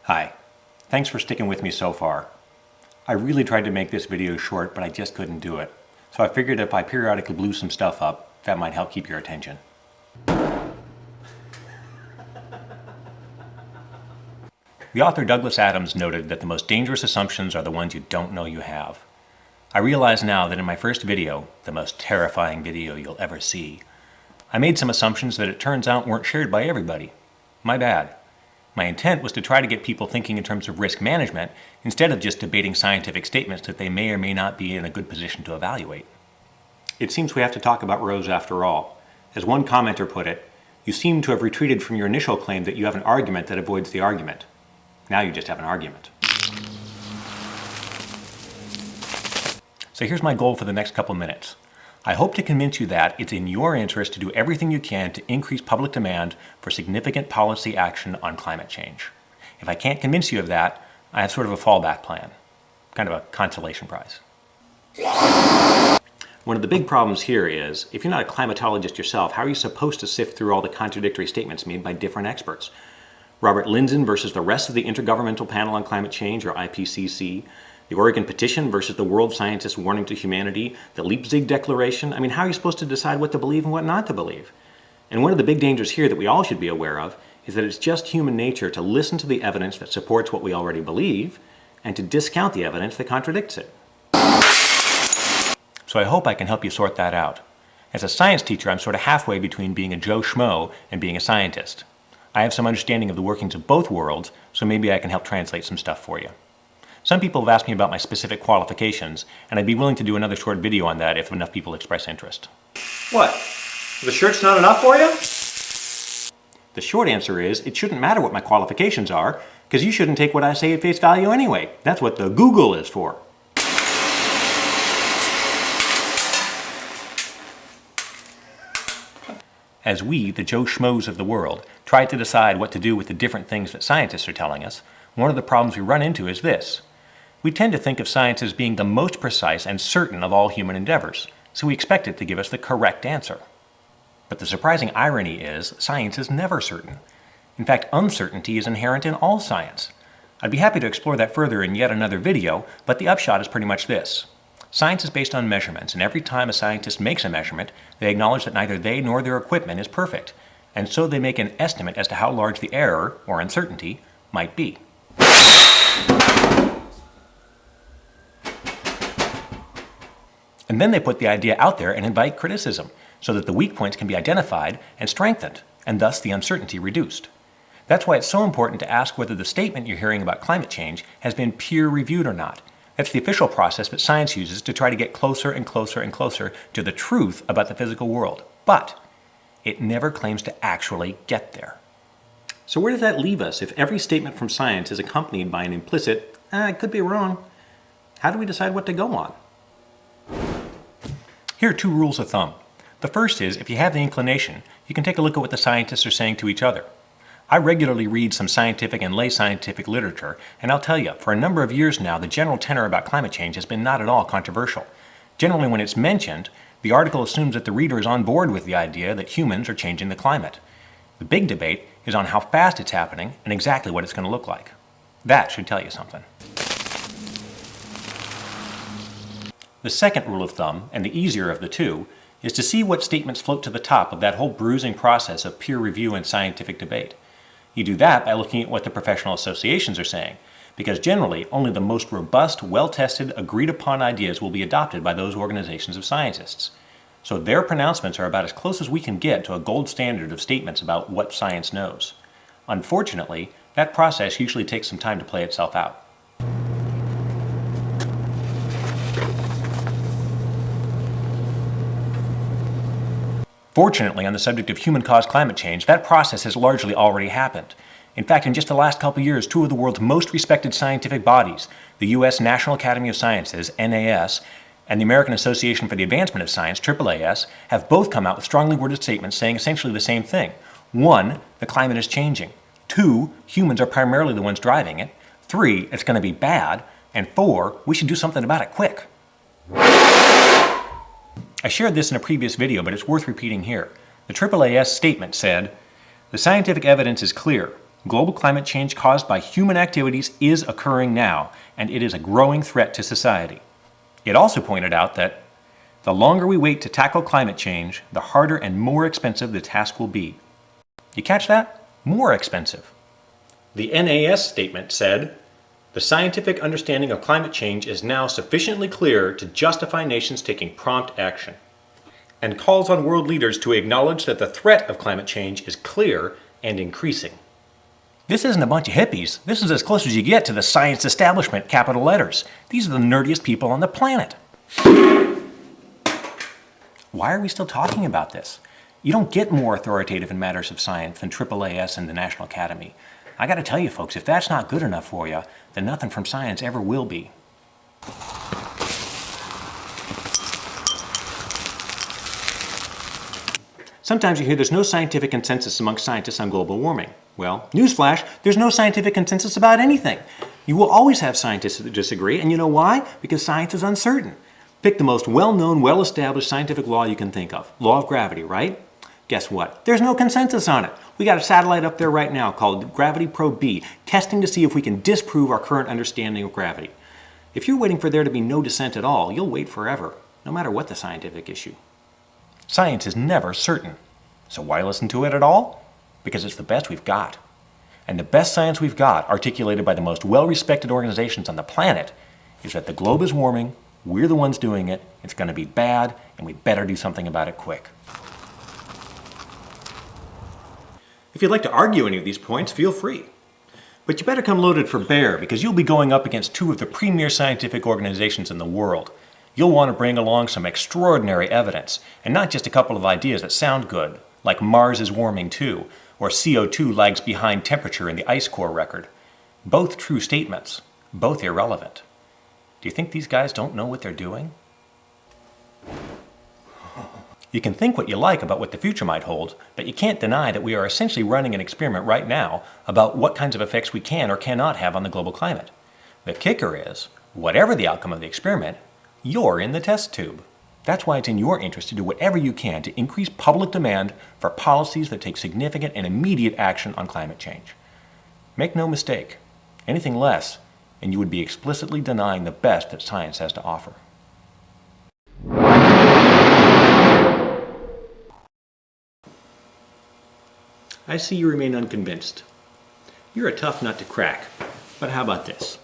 Hi, thanks for sticking with me so far. I really tried to make this video short, but I just couldn't do it. So I figured if I periodically blew some stuff up, that might help keep your attention. The author Douglas Adams noted that the most dangerous assumptions are the ones you don't know you have. I realize now that in my first video, the most terrifying video you'll ever see, I made some assumptions that it turns out weren't shared by everybody. My bad. My intent was to try to get people thinking in terms of risk management instead of just debating scientific statements that they may or may not be in a good position to evaluate. It seems we have to talk about rows after all. As one commenter put it, you seem to have retreated from your initial claim that you have an argument that avoids the argument. Now you just have an argument. So here's my goal for the next couple minutes. I hope to convince you that it's in your interest to do everything you can to increase public demand for significant policy action on climate change. If I can't convince you of that, I have sort of a fallback plan, kind of a consolation prize. One of the big problems here is, if you're not a climatologist yourself, how are you supposed to sift through all the contradictory statements made by different experts? Robert Lindzen versus the rest of the Intergovernmental Panel on Climate Change, or IPCC, the Oregon Petition versus the World Scientists' Warning to Humanity, the Leipzig Declaration. I mean, how are you supposed to decide what to believe and what not to believe? And one of the big dangers here that we all should be aware of is that it's just human nature to listen to the evidence that supports what we already believe and to discount the evidence that contradicts it. So I hope I can help you sort that out. As a science teacher, I'm sort of halfway between being a Joe Schmo and being a scientist. I have some understanding of the workings of both worlds, so maybe I can help translate some stuff for you. Some people have asked me about my specific qualifications, and I'd be willing to do another short video on that if enough people express interest. What? The shirt's not enough for you? The short answer is, it shouldn't matter what my qualifications are, because you shouldn't take what I say at face value anyway. That's what the Google is for. As we, the Joe Schmoes of the world, try to decide what to do with the different things that scientists are telling us, one of the problems we run into is this. We tend to think of science as being the most precise and certain of all human endeavors, so we expect it to give us the correct answer. But the surprising irony is, science is never certain. In fact, uncertainty is inherent in all science. I'd be happy to explore that further in yet another video, but the upshot is pretty much this. Science is based on measurements, and every time a scientist makes a measurement, they acknowledge that neither they nor their equipment is perfect, and so they make an estimate as to how large the error, or uncertainty, might be. And then they put the idea out there and invite criticism, so that the weak points can be identified and strengthened, and thus the uncertainty reduced. That's why it's so important to ask whether the statement you're hearing about climate change has been peer-reviewed or not. That's the official process that science uses to try to get closer and closer and closer to the truth about the physical world. But it never claims to actually get there. So where does that leave us if every statement from science is accompanied by an implicit, I could be wrong? How do we decide what to go on? Here are two rules of thumb. The first is, if you have the inclination, you can take a look at what the scientists are saying to each other. I regularly read some scientific and lay scientific literature, and I'll tell you, for a number of years now, the general tenor about climate change has been not at all controversial. Generally, when it's mentioned, the article assumes that the reader is on board with the idea that humans are changing the climate. The big debate is on how fast it's happening and exactly what it's going to look like. That should tell you something. The second rule of thumb, and the easier of the two, is to see what statements float to the top of that whole bruising process of peer review and scientific debate. You do that by looking at what the professional associations are saying, because generally only the most robust, well-tested, agreed-upon ideas will be adopted by those organizations of scientists. So their pronouncements are about as close as we can get to a gold standard of statements about what science knows. Unfortunately, that process usually takes some time to play itself out. Fortunately, on the subject of human-caused climate change, that process has largely already happened. In fact, in just the last couple years, two of the world's most respected scientific bodies, the U.S. National Academy of Sciences, NAS, and the American Association for the Advancement of Science, AAAS, have both come out with strongly worded statements saying essentially the same thing. 1, the climate is changing. 2, humans are primarily the ones driving it. 3, it's going to be bad. And 4, we should do something about it quick. I shared this in a previous video, but it's worth repeating here. The AAAS statement said, "The scientific evidence is clear. Global climate change caused by human activities is occurring now, and it is a growing threat to society. It also pointed out that the longer we wait to tackle climate change, the harder and more expensive the task will be. You catch that? More expensive. The NAS statement said, "The scientific understanding of climate change is now sufficiently clear to justify nations taking prompt action," and calls on world leaders to acknowledge that the threat of climate change is clear and increasing. This isn't a bunch of hippies. This is as close as you get to the science establishment, capital letters. These are the nerdiest people on the planet. Why are we still talking about this? You don't get more authoritative in matters of science than AAAS and the National Academy. I gotta tell you folks, if that's not good enough for you, then nothing from science ever will be. Sometimes you hear there's no scientific consensus among scientists on global warming. Well, newsflash, there's no scientific consensus about anything. You will always have scientists that disagree, and you know why? Because science is uncertain. Pick the most well-known, well-established scientific law you can think of. Law of gravity, right? Guess what? There's no consensus on it. We got a satellite up there right now called Gravity Probe B, testing to see if we can disprove our current understanding of gravity. If you're waiting for there to be no dissent at all, you'll wait forever, no matter what the scientific issue. Science is never certain. So why listen to it at all? Because it's the best we've got. And the best science we've got, articulated by the most well-respected organizations on the planet, is that the globe is warming, we're the ones doing it, it's going to be bad, and we better do something about it quick. If you'd like to argue any of these points, feel free. But you better come loaded for bear, because you'll be going up against two of the premier scientific organizations in the world. You'll want to bring along some extraordinary evidence, and not just a couple of ideas that sound good, like Mars is warming too, or CO2 lags behind temperature in the ice core record. Both true statements, both irrelevant. Do you think these guys don't know what they're doing? You can think what you like about what the future might hold, but you can't deny that we are essentially running an experiment right now about what kinds of effects we can or cannot have on the global climate. The kicker is, whatever the outcome of the experiment, you're in the test tube. That's why it's in your interest to do whatever you can to increase public demand for policies that take significant and immediate action on climate change. Make no mistake, anything less, and you would be explicitly denying the best that science has to offer. I see you remain unconvinced. You're a tough nut to crack, but how about this?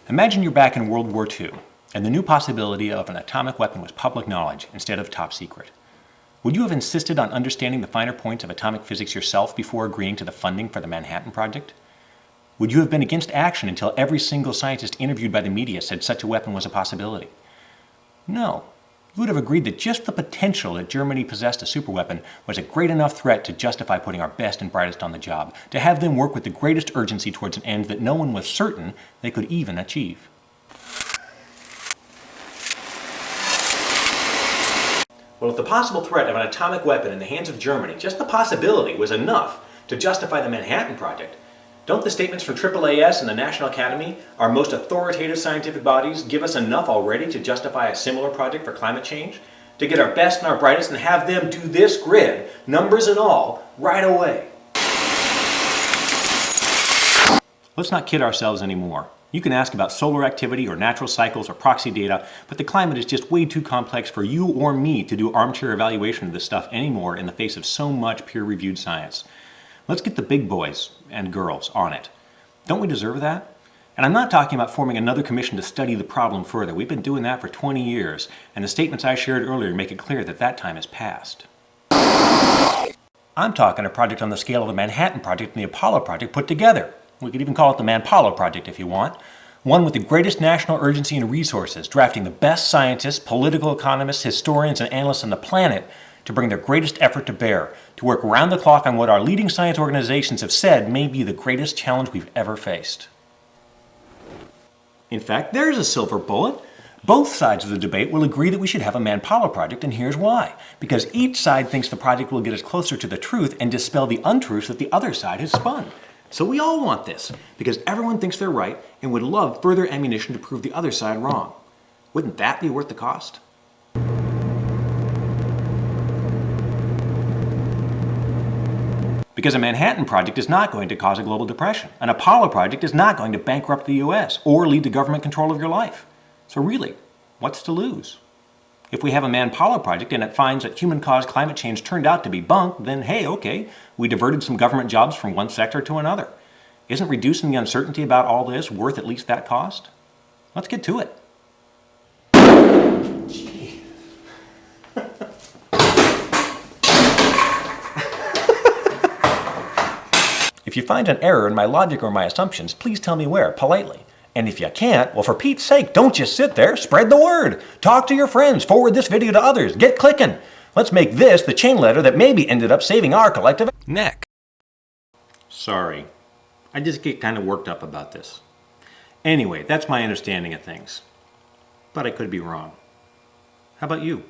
Imagine you're back in World War II, and the new possibility of an atomic weapon was public knowledge instead of top secret. Would you have insisted on understanding the finer points of atomic physics yourself before agreeing to the funding for the Manhattan Project? Would you have been against action until every single scientist interviewed by the media said such a weapon was a possibility? No. You would have agreed that just the potential that Germany possessed a superweapon was a great enough threat to justify putting our best and brightest on the job, to have them work with the greatest urgency towards an end that no one was certain they could even achieve. Well, if the possible threat of an atomic weapon in the hands of Germany, just the possibility, was enough to justify the Manhattan Project, don't the statements from AAAS and the National Academy, our most authoritative scientific bodies, give us enough already to justify a similar project for climate change? To get our best and our brightest and have them do this grid, numbers and all, right away? Let's not kid ourselves anymore. You can ask about solar activity or natural cycles or proxy data, but the climate is just way too complex for you or me to do armchair evaluation of this stuff anymore in the face of so much peer-reviewed science. Let's get the big boys and girls on it. Don't we deserve that? And I'm not talking about forming another commission to study the problem further. We've been doing that for 20 years, and the statements I shared earlier make it clear that that time is past. I'm talking a project on the scale of the Manhattan Project and the Apollo Project put together. We could even call it the Manpollo Project if you want. One with the greatest national urgency and resources, drafting the best scientists, political economists, historians, and analysts on the planet to bring their greatest effort to bear, to work round the clock on what our leading science organizations have said may be the greatest challenge we've ever faced. In fact, there's a silver bullet. Both sides of the debate will agree that we should have a Manpollo Project, and here's why. Because each side thinks the project will get us closer to the truth and dispel the untruths that the other side has spun. So we all want this, because everyone thinks they're right and would love further ammunition to prove the other side wrong. Wouldn't that be worth the cost? Because a Manhattan Project is not going to cause a global depression. An Apollo project is not going to bankrupt the US or lead to government control of your life. So really, what's to lose? If we have a Manpollo project and it finds that human-caused climate change turned out to be bunk, then hey, okay, we diverted some government jobs from one sector to another. Isn't reducing the uncertainty about all this worth at least that cost? Let's get to it. If you find an error in my logic or my assumptions, please tell me where, politely. And if you can't, well, for Pete's sake, don't just sit there. Spread the word. Talk to your friends. Forward this video to others. Get clicking. Let's make this the chain letter that maybe ended up saving our collective neck. Sorry. I just get kind of worked up about this. Anyway, that's my understanding of things. But I could be wrong. How about you?